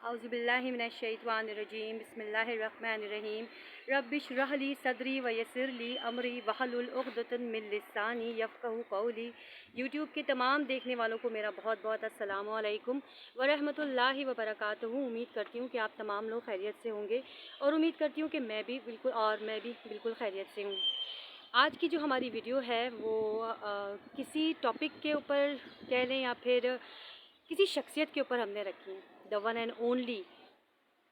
अऊज़ु बिल्लाहि मिनश्शैतानिर्रजीम बिस्मिल्लाहिर्रहमानिर्रहीम रब्बि इश्रह ली सदरी व यस्सिर ली अमरी वहलुल उक़दतन मिन लिसानी यफ़क़हू क़ौली। यूट्यूब के तमाम देखने वालों को मेरा बहुत बहुत अस्सलामु अलैकुम व रहमतुल्लाहि व बरकातुहू। उम्मीद करती हूँ कि आप तमाम लोग खैरियत से होंगे और उम्मीद करती हूँ कि मैं भी बिल्कुल खैरियत से हूँ। आज की जो हमारी वीडियो है वो किसी टॉपिक के ऊपर कह लें या फिर किसी शख्सियत के ऊपर हमने रखी है, द वन एंड ओनली,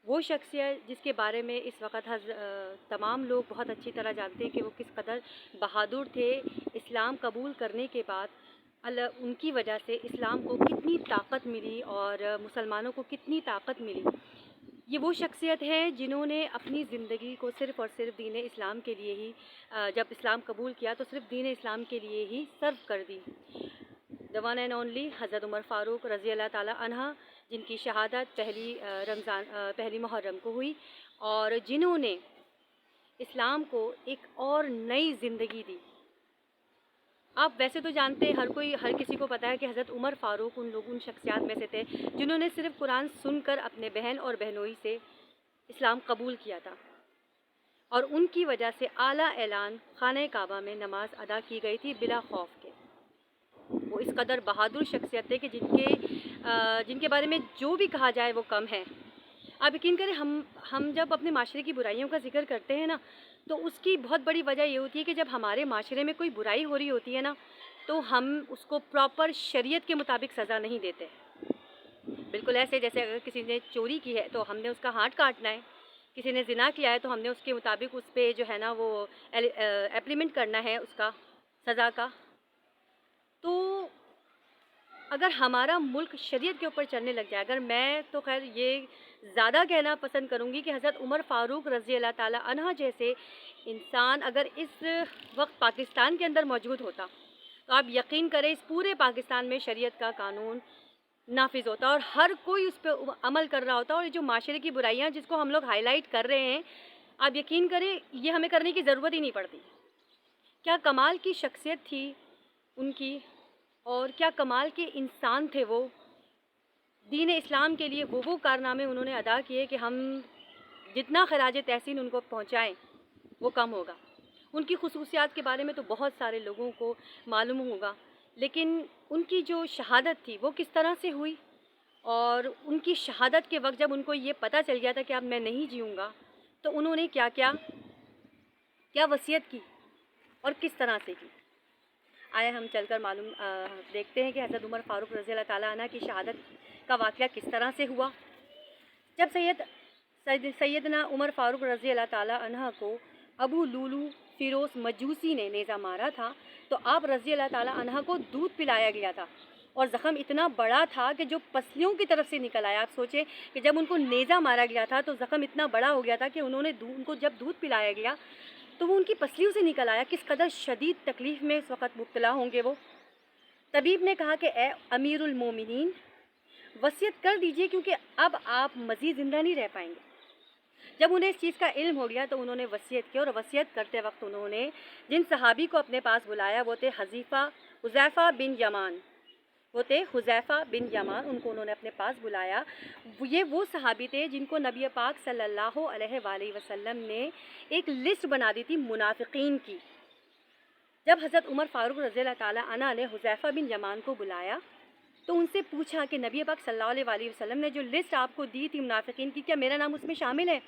वो शख्सियत जिसके बारे में इस वक्त तमाम लोग बहुत अच्छी तरह जानते हैं कि वो किस कदर बहादुर थे। इस्लाम कबूल करने के बाद उनकी वजह से इस्लाम को कितनी ताकत मिली और मुसलमानों को कितनी ताकत मिली। ये वो शख्सियत है जिन्होंने अपनी ज़िंदगी को सिर्फ़ और सिर्फ दीन इस्लाम के लिए ही, जब इस्लाम कबूल किया तो सिर्फ दीन इस्लाम के लिए ही सर्व कर दी। द वन एंड ओनली हज़रत उमर फ़ारूक रज़ी अल्लाह ताला अन्हा, जिनकी शहादत पहली मुहर्रम को हुई और जिन्होंने इस्लाम को एक और नई ज़िंदगी दी। आप वैसे तो जानते हैं, हर किसी को पता है कि हज़रत उमर फ़ारूक उन शख्सियात में से थे जिन्होंने सिर्फ़ कुरान सुनकर अपने बहन और बहनोई से इस्लाम कबूल किया था और उनकी वजह से आला ऐलान खाने काबा में नमाज अदा की गई थी बिला खौफ के। वो इस कदर बहादुर शख्सियत थे कि जिनके बारे में जो भी कहा जाए वो कम है। आप यकीन करें, हम जब अपने माशरे की बुराइयों का जिक्र करते हैं ना, तो उसकी बहुत बड़ी वजह ये होती है कि जब हमारे माशरे में कोई बुराई हो रही होती है ना, तो हम उसको प्रॉपर शरीयत के मुताबिक सज़ा नहीं देते। बिल्कुल ऐसे जैसे अगर किसी ने चोरी की है तो हमने उसका हाथ काटना है, किसी ने ज़िना किया है तो हमने उसके मुताबिक उस पर जो है ना वो एप्लीमेंट करना है उसका सज़ा का। तो अगर हमारा मुल्क शरीयत के ऊपर चलने लग जाए, अगर मैं तो खैर ये ज़्यादा कहना पसंद करूँगी कि हज़रत उमर फ़ारूक रज़ी अल्लाह ताला अन्हा जैसे इंसान अगर इस वक्त पाकिस्तान के अंदर मौजूद होता तो आप यकीन करें इस पूरे पाकिस्तान में शरीयत का कानून नाफिज होता और हर कोई उस पर अमल कर रहा होता। और ये जो माशरे की बुराइयाँ जिसको हम लोग हाईलाइट कर रहे हैं, आप यकीन करें ये हमें करने की ज़रूरत ही नहीं पड़ती। क्या कमाल की शख्सियत थी उनकी और क्या कमाल के इंसान थे वो। दीन इस्लाम के लिए वो कारनामे उन्होंने अदा किए कि हम जितना खराज तहसीन उनको पहुँचाएँ वो कम होगा। उनकी खुसूसियात के बारे में तो बहुत सारे लोगों को मालूम होगा, लेकिन उनकी जो शहादत थी वो किस तरह से हुई और उनकी शहादत के वक्त जब उनको ये पता चल गया था कि अब मैं नहीं जीऊँगा, तो उन्होंने क्या वसीयत की और किस तरह से की। आए हम चलकर देखते हैं कि हज़रत उमर फ़ारूक रज़ी अल्लाह ताला अन्हा की शहादत का वाक़या किस तरह से हुआ। जब सैयदना उमर फ़ारूक रज़ी अल्लाह ताला अन्हा को अबू लूलू फ़िरोज़ मजूसी ने नेज़ा मारा था तो आप रज़ी अल्लाह ताला अन्हा को दूध पिलाया गया था और ज़ख़म इतना बड़ा था कि जो पसलियों की तरफ से निकल आया। आप सोचें कि जब उनको नेज़ा मारा गया था तो ज़ख़म इतना बड़ा हो गया था कि उनको जब दूध पिलाया गया तो वो उनकी पसलियों से निकल आया। किस कदर शदीद तकलीफ़ में इस वक्त मुब्तला होंगे वो। तबीब ने कहा कि ए अमीरुल मोमिनीन, वसीयत कर दीजिए क्योंकि अब आप मज़ीद ज़िंदा नहीं रह पाएंगे। जब उन्हें इस चीज़ का इल्म हो गया तो उन्होंने वसीयत की और वसीयत करते वक्त उन्होंने जिन सहाबी को अपने पास बुलाया वो थे हुज़ैफ़ा बिन यमान। उनको उन्होंने अपने पास बुलाया। ये वो सहाबी थे जिनको नबी पाक सल्लल्लाहु अलैहि वसल्लम ने एक लिस्ट बना दी थी मुनाफिकीन की। जब हज़रत उमर फ़ारूक रज़ी अल्लाह ताला अन्हा ने हुज़ैफ़ा बिन यमान को बुलाया तो उनसे पूछा कि नबी पाक सल्लल्लाहु अलैहि वसल्लम ने जो लिस्ट आपको दी थी मुनाफिकीन की, क्या मेरा नाम उसमें शामिल है?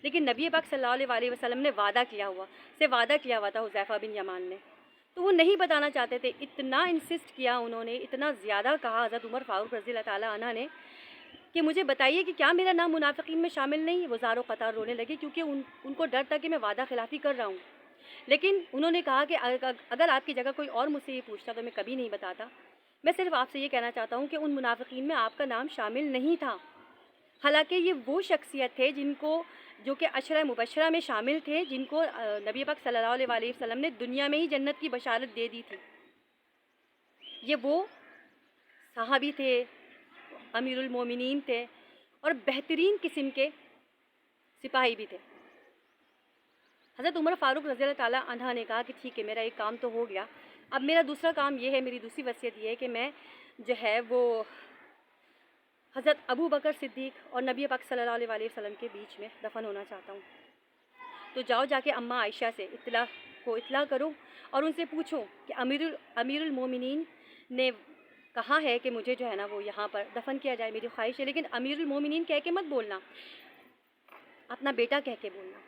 लेकिन नबी पाक सल्लल्लाहु अलैहि वसल्लम ने वादा किया हुआ था हुज़ैफ़ा बिन यमान ने, तो वो नहीं बताना चाहते थे। इतना इंसिस्ट किया उन्होंने, इतना ज़्यादा कहा हज़रत उमर फ़ारूक रज़ी अल्लाह ताला अन्हा ने कि मुझे बताइए कि क्या मेरा नाम मुनाफिकीन में शामिल नहीं। वो ज़ारो क़तार रोने लगे क्योंकि उनको डर था कि मैं वादा खिलाफ़ी कर रहा हूँ। लेकिन उन्होंने कहा कि अगर आपकी जगह कोई और मुझसे ये पूछता तो मैं कभी नहीं बताता। मैं सिर्फ आपसे ये कहना चाहता हूँ कि उन मुनाफिकीन में आपका नाम शामिल नहीं था। हालांकि ये वो शख्सियत थे जो कि अशरा मुबशरा में शामिल थे, जिनको नबी पाक सल्लल्लाहु अलैहि वसल्लम ने दुनिया में ही जन्नत की बशारत दे दी थी। ये वो सहाबी थे, अमीरुल मोमिनीन थे और बेहतरीन किस्म के सिपाही भी थे। हज़रत उमर फ़ारूक रज़ी अल्लाह ताला अन्हा ने कहा कि ठीक है, मेरा एक काम तो हो गया, अब मेरा दूसरा काम ये है, मेरी दूसरी वसीयत ये है कि मैं जो है वो حضرت ابو بکر صدیق اور نبی پاک صلی اللہ علیہ وسلم کے بیچ میں دفن ہونا چاہتا ہوں. تو جاؤ جا کے اماں عائشہ سے اطلاع کرو اور ان سے پوچھو کہ امیر المومنین نے کہا ہے کہ مجھے جو ہے نا وہ یہاں پر دفن کیا جائے، میری خواہش ہے. لیکن امیر المومنین کہہ کے مت بولنا، اپنا بیٹا کہہ کے بولنا.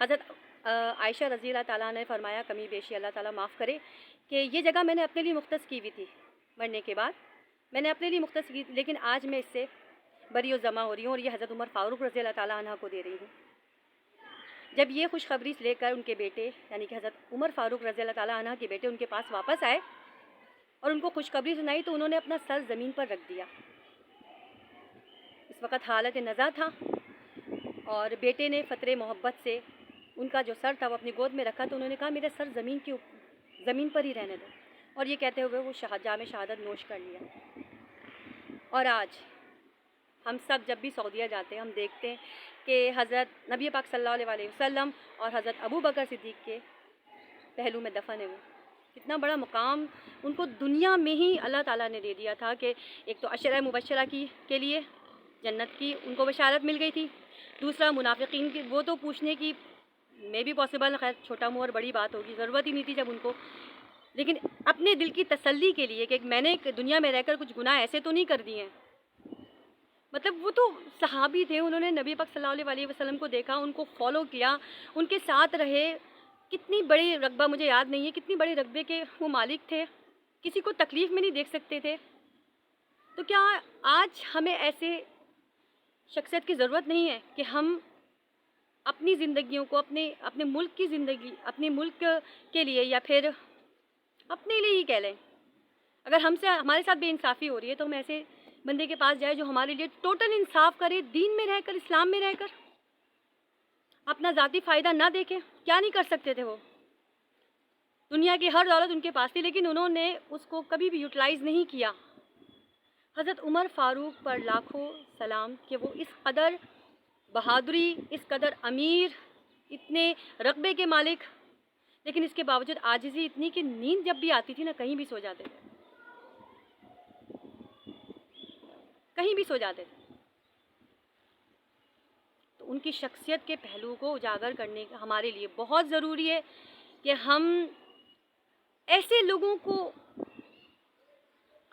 حضرت عائشہ رضی اللہ تعالیٰ نے فرمایا، کمی بیشی اللہ تعالیٰ معاف کرے، کہ یہ جگہ میں نے اپنے لیے مختص کی ہوئی تھی، مرنے کے بعد میں نے اپنے لیے مختص کی تھی، لیکن آج میں اس سے بری و ذمہ ہو رہی ہوں اور یہ حضرت عمر فاروق رضی اللہ تعالیٰ عنہ کو دے رہی ہوں. جب یہ خوشخبری لے کر ان کے بیٹے یعنی کہ حضرت عمر فاروق رضی اللہ تعالیٰ عنہ کے بیٹے ان کے پاس واپس آئے اور ان کو خوشخبری سنائی تو انہوں نے اپنا سر زمین پر رکھ دیا. اس وقت حالت نزا تھا اور بیٹے نے فطرِ محبت سے ان کا جو سر تھا وہ اپنی گود میں رکھا تو انہوں نے کہا میرا سر زمین پر ہی رہنے دو، اور یہ کہتے ہوئے وہ جام شہادت نوش کر لیا. اور آج ہم سب جب بھی سعودیہ جاتے ہیں ہم دیکھتے ہیں کہ حضرت نبی پاک صلی اللہ علیہ وسلم اور حضرت ابو بکر صدیق کے پہلو میں دفن ہے. وہ کتنا بڑا مقام ان کو دنیا میں ہی اللہ تعالیٰ نے دے دیا تھا کہ ایک تو عشرہ مبشرہ کے لیے جنت کی ان کو بشارت مل گئی تھی، دوسرا منافقین کی وہ تو پوچھنے کی میں بھی پاسبل، خیر چھوٹا منہ اور بڑی بات ہوگی، ضرورت ہی نہیں تھی جب ان کو، لیکن اپنے دل کی تسلی کے لیے کہ میں نے دنیا میں رہ کر کچھ گناہ ایسے تو نہیں کر دیے ہیں. مطلب وہ تو صحابی تھے، انہوں نے نبی پاک صلی اللہ علیہ وسلم کو دیکھا، ان کو فالو کیا، ان کے ساتھ رہے. کتنی بڑی رقبہ، مجھے یاد نہیں ہے کتنی بڑی رقبے کے وہ مالک تھے، کسی کو تکلیف میں نہیں دیکھ سکتے تھے. تو کیا آج ہمیں ایسے شخصیت کی ضرورت نہیں ہے کہ ہم اپنی زندگیوں کو اپنے ملک کی زندگی، اپنے ملک کے لیے یا پھر اپنے لیے ہی کہہ لیں، اگر ہمارے ساتھ بے انصافی ہو رہی ہے تو ہم ایسے بندے کے پاس جائے جو ہمارے لیے ٹوٹل انصاف کرے، دین میں رہ کر، اسلام میں رہ کر، اپنا ذاتی فائدہ نہ دیکھے. کیا نہیں کر سکتے تھے وہ؟ دنیا کی ہر دولت ان کے پاس تھی لیکن انہوں نے اس کو کبھی بھی یوٹیلائز نہیں کیا. حضرت عمر فاروق پر لاکھوں سلام کہ وہ اس قدر بہادری، اس قدر امیر، اتنے رقبے کے مالک، لیکن اس کے باوجود عاجزی اتنی کہ نیند جب بھی آتی تھی نا کہیں بھی سو جاتے تھے، کہیں بھی سو جاتے تھے. تو ان کی شخصیت کے پہلو کو اجاگر کرنے کا ہمارے لیے بہت ضروری ہے کہ ہم ایسے لوگوں کو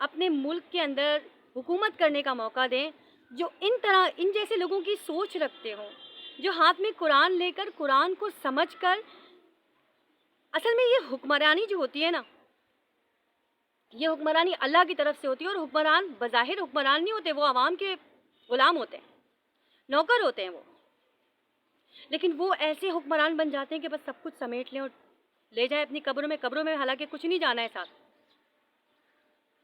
اپنے ملک کے اندر حکومت کرنے کا موقع دیں جو ان جیسے لوگوں کی سوچ رکھتے ہوں، جو ہاتھ میں قرآن لے کر قرآن کو سمجھ کر، اصل میں یہ حکمرانی جو ہوتی ہے نا، یہ حکمرانی اللہ کی طرف سے ہوتی ہے، اور حکمران بظاہر حکمران نہیں ہوتے، وہ عوام کے غلام ہوتے ہیں، نوکر ہوتے ہیں وہ، لیکن وہ ایسے حکمران بن جاتے ہیں کہ بس سب کچھ سمیٹ لیں اور لے جائیں اپنی قبروں میں حالانکہ کچھ نہیں جانا ہے ساتھ.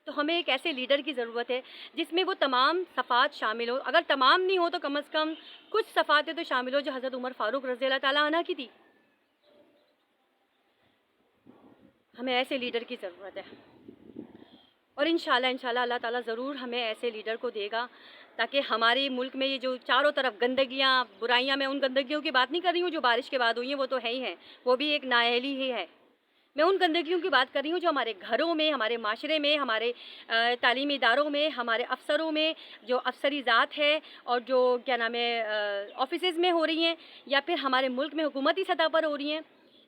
تو ہمیں ایک ایسے لیڈر کی ضرورت ہے جس میں وہ تمام صفات شامل ہو، اگر تمام نہیں ہو تو کم از کم کچھ صفاتیں تو شامل ہو جو حضرت عمر فاروق رضی اللہ تعالیٰ عنہ کی تھی. ہمیں ایسے لیڈر کی ضرورت ہے اور انشاءاللہ اللہ تعالیٰ ضرور ہمیں ایسے لیڈر کو دے گا تاکہ ہمارے ملک میں یہ جو چاروں طرف گندگیاں، برائیاں، میں ان گندگیوں کی بات نہیں کر رہی ہوں جو بارش کے بعد ہوئی ہیں، وہ تو ہے ہی ہیں، وہ بھی ایک نااہلی ہی ہے. میں ان گندگیوں کی بات کر رہی ہوں جو ہمارے گھروں میں، ہمارے معاشرے میں، ہمارے تعلیمی اداروں میں، ہمارے افسروں میں، جو افسری ذات ہے اور جو کیا نام ہے آفیسز میں ہو رہی ہیں یا پھر ہمارے ملک میں حکومتی سطح پر ہو رہی ہیں.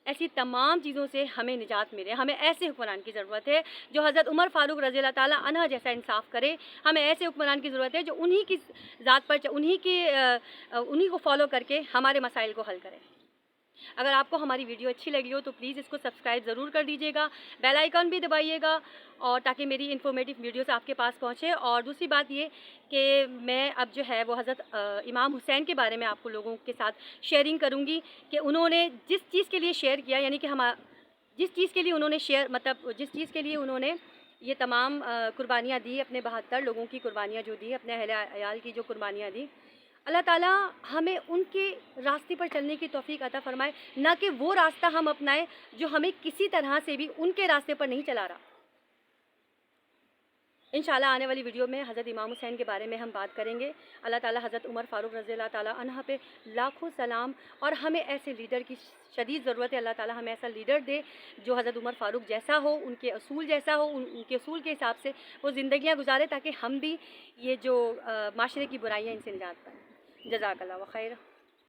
ایسی تمام چیزوں سے ہمیں نجات ملے. ہمیں ایسے حکمران کی ضرورت ہے جو حضرت عمر فاروق رضی اللہ تعالیٰ عنہ جیسا انصاف کرے. ہمیں ایسے حکمران کی ضرورت ہے جو انہی کی ذات پر انہی کو فالو کر کے ہمارے مسائل کو حل کرے. اگر آپ کو ہماری ویڈیو اچھی لگی ہو تو پلیز اس کو سبسکرائب ضرور کر دیجیے گا، بیل آئیکن بھی دبائیے گا اور تاکہ میری انفارمیٹیو ویڈیوز آپ کے پاس پہنچے. اور دوسری بات یہ کہ میں اب جو ہے وہ حضرت امام حسین کے بارے میں آپ کو لوگوں کے ساتھ شیئرنگ کروں گی کہ انہوں نے جس چیز کے لیے شیئر کیا، یعنی کہ جس چیز کے لیے انہوں نے جس چیز کے لیے انہوں نے یہ تمام قربانیاں دی، اپنے 72 لوگوں کی قربانیاں جو دی، اپنے اہل عیال کی جو قربانیاں دی، اللہ تعالیٰ ہمیں ان کے راستے پر چلنے کی توفیق عطا فرمائے، نہ کہ وہ راستہ ہم اپنائیں جو ہمیں کسی طرح سے بھی ان کے راستے پر نہیں چلا رہا. इंशाल्लाह आने वाली वीडियो में हज़रत इमाम हुसैन के बारे में हम बात करेंगे। अल्लाह ताला हज़रत उमर फ़ारूक रज़ी अल्लाह ताला अन्हा पे लाखों सलाम, और हमें ऐसे लीडर की शदीद ज़रूरत है। अल्लाह ताला हमें ऐसा लीडर दे जो हज़रत उमर फ़ारूक जैसा हो, उनके असूल जैसा हो, उनके असूल के हिसाब से वो ज़िंदगियाँ गुजारे, ताकि हम भी ये जो माशरे की बुराइयाँ इनसे निजात पाएँ। जज़ाकल्लाह व खैर।